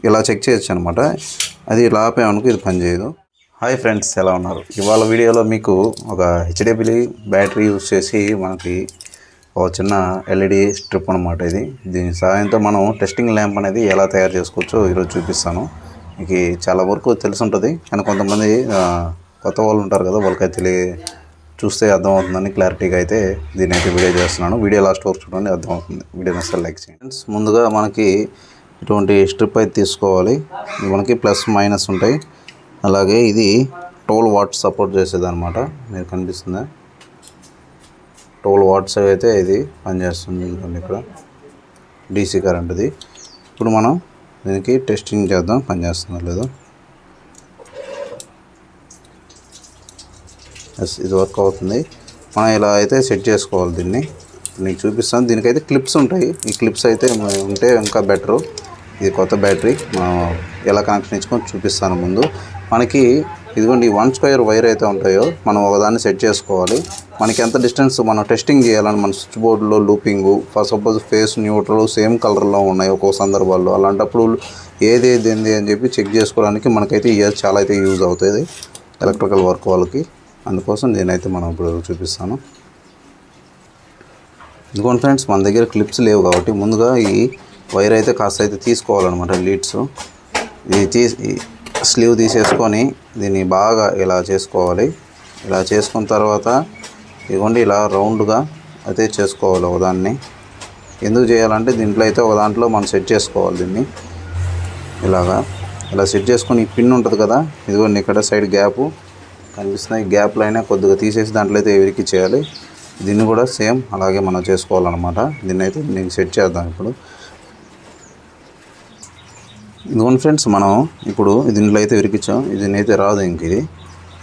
ఇలా చెక్ చేయొచ్చు అనమాట. అది ఇలా ఆపామనుకో ఇది పనిచేయదు. హాయ్ ఫ్రెండ్స్, ఎలా ఉన్నారు? ఇవాళ వీడియోలో మీకు ఒక హెచ్డిఎఫ్ఎల్ బ్యాటరీ యూజ్ చేసి మనకి ఒక చిన్న ఎల్ఈడి స్ట్రిప్ అనమాట. దీని సహాయంతో మనం టెస్టింగ్ ల్యాంప్ అనేది ఎలా తయారు చేసుకోవచ్చో ఈరోజు చూపిస్తాను. మీకు చాలా వరకు తెలిసి ఉంటుంది, కానీ కొంతమంది కొత్త వాళ్ళు ఉంటారు కదా, వాళ్ళకైతే చూస్తే అర్థమవుతుందని క్లారిటీగా అయితే దీని అయితే వీడియో చేస్తున్నాను. వీడియో లాస్ట్ వరకు చూడండి, అర్థమవుతుంది. వీడియో నచ్చితే లైక్ చేయండి. ముందుగా మనకి ఇటువంటి స్ట్రిప్ అయితే తీసుకోవాలి. మనకి ప్లస్ మైనస్ ఉంటాయి. అలాగే ఇది 12 వాట్స్ సపోర్ట్ చేసేది అనమాట. మీకు కనిపిస్తుందా? 12 వాట్స్ అయితే ఇది పనిచేస్తుంది. ఇక్కడ డీసీ కరెంట్ది. ఇప్పుడు మనం దీనికి టెస్టింగ్ చేద్దాం, పనిచేస్తుందో లేదో. ఇది వర్క్ అవుతుంది. మనం ఇలా అయితే సెట్ చేసుకోవాలి. దీన్ని మీకు చూపిస్తాను. దీనికైతే క్లిప్స్ ఉంటాయి. ఈ క్లిప్స్ అయితే ఉంటే ఇంకా బెటరు. ఇది కొత్త బ్యాటరీ, మనం ఎలా కనెక్షన్ ఇచ్చుకొని చూపిస్తాను. ముందు మనకి ఇదిగోండి 1 స్క్వేర్ వైర్ అయితే ఉంటాయో మనం ఒకదాన్ని సెట్ చేసుకోవాలి. మనకి ఎంత డిస్టెన్స్ మనం టెస్టింగ్ చేయాలని మన స్విచ్ బోర్డులో looping for suppose phase neutral same కలర్లో ఉన్నాయి ఒక్కో సందర్భాల్లో. అలాంటప్పుడు ఏది ఏంది అని చెప్పి చెక్ చేసుకోవడానికి మనకైతే ఇయర్ చాలా అయితే యూజ్ అవుతుంది ఎలక్ట్రికల్ వర్క్ వాళ్ళకి. అందుకోసం నేనైతే మనం ఇప్పుడు చూపిస్తాను. ఇదిగోండి ఫ్రెండ్స్, మన దగ్గర క్లిప్స్ లేవు కాబట్టి ముందుగా ఈ వైర్ అయితే కాస్త అయితే తీసుకోవాలన్నమాట. లీడ్స్ ఇది స్లీవ్ తీసేసుకొని దీన్ని బాగా ఇలా చేసుకోవాలి. ఇలా చేసుకున్న తర్వాత ఇదిగోండి ఇలా రౌండ్గా అయితే చేసుకోవాలి ఒకదాన్ని. ఎందుకు చేయాలంటే దీంట్లో అయితే ఒక దాంట్లో మనం సెట్ చేసుకోవాలి. దీన్ని ఇలా సెట్ చేసుకొని ఈ పిన్ ఉంటుంది కదా, ఇదిగోండి ఇక్కడ సైడ్ గ్యాపు కనిపిస్తున్నాయి. ఈ గ్యాప్లో అయినా కొద్దిగా తీసేసి దాంట్లో అయితే విరికి చేయాలి. దీన్ని కూడా సేమ్ అలాగే మనం చేసుకోవాలన్నమాట. దీన్ని అయితే నేను సెట్ చేద్దాం ఇప్పుడు. ఇదిగోండి ఫ్రెండ్స్, మనం ఇప్పుడు దీంట్లో అయితే విరికించాం. దీన్ని అయితే రాదు ఇంక ఇది.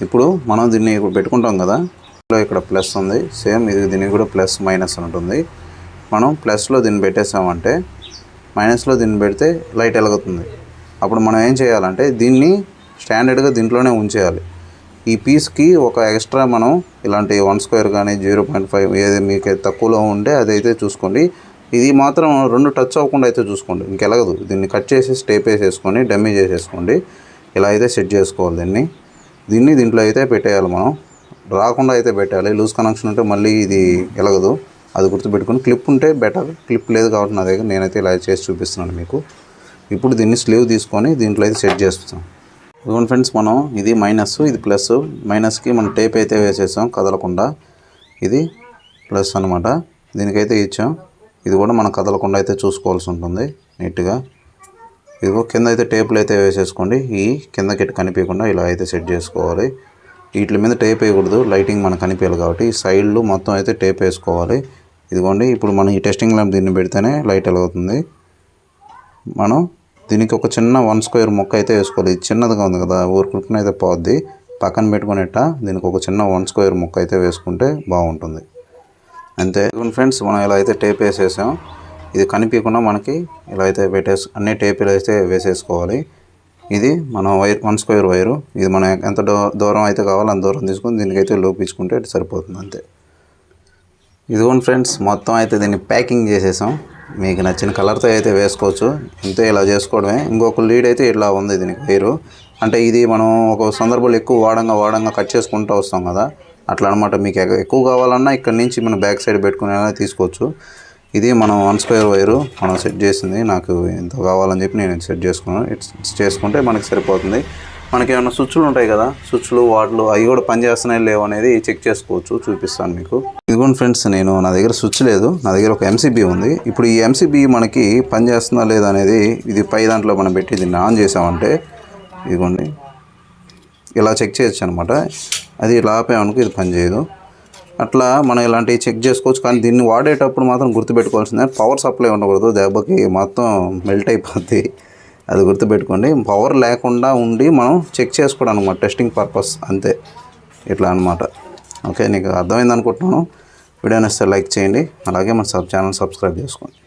ఇప్పుడు మనం దీన్ని ఇప్పుడు పెట్టుకుంటాం కదా, ఇక్కడ ప్లస్ ఉంది. సేమ్ ఇది దీనికి కూడా ప్లస్ మైనస్ అని ఉంటుంది. మనం ప్లస్లో దీన్ని పెట్టేసామంటే మైనస్లో దీన్ని పెడితే లైట్ వెలుగుతుంది. అప్పుడు మనం ఏం చేయాలంటే దీన్ని స్టాండర్డ్గా దీంట్లోనే ఉంచేయాలి. ఈ పీస్కి ఒక ఎక్స్ట్రా మనం ఇలాంటి 1 స్క్వేర్ కానీ 0.5 ఏది మీకు తక్కువలో ఉంటే అదైతే చూసుకోండి. ఇది మాత్రం 2 టచ్ అవ్వకుండా అయితే చూసుకోండి, ఇంకెలగదు. దీన్ని కట్ చేసి టేప్ వేసేసుకొని డమ్మీ చేసేసుకోండి. ఇలా అయితే సెట్ చేసుకోవాలి. దీన్ని దీంట్లో అయితే పెట్టేయాలి. మనం రాకుండా అయితే పెట్టాలి. లూజ్ కనెక్షన్ ఉంటే మళ్ళీ ఇది ఎలగదు, అది గుర్తుపెట్టుకొని. క్లిప్ ఉంటే బెటర్, క్లిప్ లేదు కాబట్టి నా దగ్గర నేనైతే ఇలా చేసి చూపిస్తున్నాను మీకు. ఇప్పుడు దీన్ని స్లీవ్ తీసుకొని దీంట్లో అయితే సెట్ చేస్తాం. ఇదిగోండి ఫ్రెండ్స్, మనం ఇది మైనస్, ఇది ప్లస్. మైనస్కి మనం టేప్ అయితే వేసేసాం కదలకుండా. ఇది ప్లస్ అనమాట. దీనికైతే ఇచ్చాం. ఇది కూడా మనం కదలకుండా అయితే చూసుకోవాల్సి ఉంటుంది నీట్గా. ఇదిగో కింద అయితే టేపులు అయితే వేసేసుకోండి. ఈ కిందకి కనిపించకుండా ఇలా అయితే సెట్ చేసుకోవాలి. వీటి మీద టేప్ వేయకూడదు, లైటింగ్ మనకు కనిపించాలి కాబట్టి. ఈ సైడ్లు మొత్తం అయితే టేప్ వేసుకోవాలి. ఇదిగోండి, ఇప్పుడు మనం ఈ టెస్టింగ్ ల్యాంప్ దీన్ని పెడితేనే లైట్ వెలుగుతుంది. మనం దీనికి ఒక చిన్న 1 స్క్వేర్ మొక్క అయితే వేసుకోవాలి. ఇది చిన్నదిగా ఉంది కదా, ఊరుకుని అయితే పోద్ది. పక్కన పెట్టుకునేట దీనికి ఒక చిన్న 1 స్క్వేర్ మొక్క అయితే వేసుకుంటే బాగుంటుంది. అంతే ఫ్రెండ్స్, మనం ఇలా అయితే టేప్ వేసేసాం. ఇది కనిపించకుండా మనకి ఇలా అయితే అన్ని టేపులు అయితే వేసేసుకోవాలి. ఇది మనం 1 స్క్వేర్ వైరు. ఇది మనం ఎంత దూరం అయితే కావాలో అంత దూరం తీసుకొని దీనికైతే లోపించుకుంటే సరిపోతుంది. అంతే. ఇదిగోండి ఫ్రెండ్స్, మొత్తం అయితే దీన్ని ప్యాకింగ్ చేసేసాం. మీకు నచ్చిన కలర్తో అయితే వేసుకోవచ్చు. ఇంతే, ఇలా చేసుకోవడమే. ఇంకొక లీడ్ అయితే ఇట్లా ఉంది దీనికి వైరు. అంటే ఇది మనం ఒక సందర్భంలో ఎక్కువ వాడంగా కట్ చేసుకుంటూ వస్తాం కదా, అట్లా అనమాట. మీకు ఎక్కువ కావాలన్నా ఇక్కడ నుంచి మనం బ్యాక్ సైడ్ పెట్టుకునే తీసుకోవచ్చు. ఇది మనం 1 స్క్వేర్ వైరు మనం సెట్ చేసింది. నాకు ఎంత కావాలని చెప్పి నేను సెట్ చేసుకున్నాను. చేసుకుంటే మనకి సరిపోతుంది. మనకి ఏమైనా స్విచ్లు ఉంటాయి కదా, స్విచ్లు వాటిలు అవి కూడా పనిచేస్తున్నాయి లేవు అనేది చెక్ చేసుకోవచ్చు. చూపిస్తాను మీకు. ఇదిగోండి ఫ్రెండ్స్, నా దగ్గర స్విచ్ లేదు, నా దగ్గర ఒక ఎంసీబీ ఉంది. ఇప్పుడు ఈ ఎంసీబీ మనకి పనిచేస్తుందా లేదా అనేది ఇది పై దాంట్లో మనం పెట్టి దీన్ని ఆన్ చేసామంటే ఇదిగోండి ఇలా చెక్ చేయొచ్చు అనమాట. అది ఇలా ఆపామనుకో ఇది పనిచేయదు. అట్లా మనం ఇలాంటివి చెక్ చేసుకోవచ్చు. కానీ దీన్ని వాడేటప్పుడు మాత్రం గుర్తుపెట్టుకోవాల్సిందే, పవర్ సప్లై ఉండకూడదు. దెబ్బకి మొత్తం మెల్ట్ అయిపోద్ది, అది గుర్తుపెట్టుకోండి. పవర్ లేకుండా ఉండి మనం చెక్ చేసుకోవడం అనమాట, టెస్టింగ్ పర్పస్. అంతే, ఇట్లా అనమాట. ఓకే, నీకు అర్థమైంది అనుకుంటున్నాను. వీడియో నచ్చితే లైక్ చేయండి. అలాగే మన ఛానల్ సబ్స్క్రైబ్ చేసుకోండి.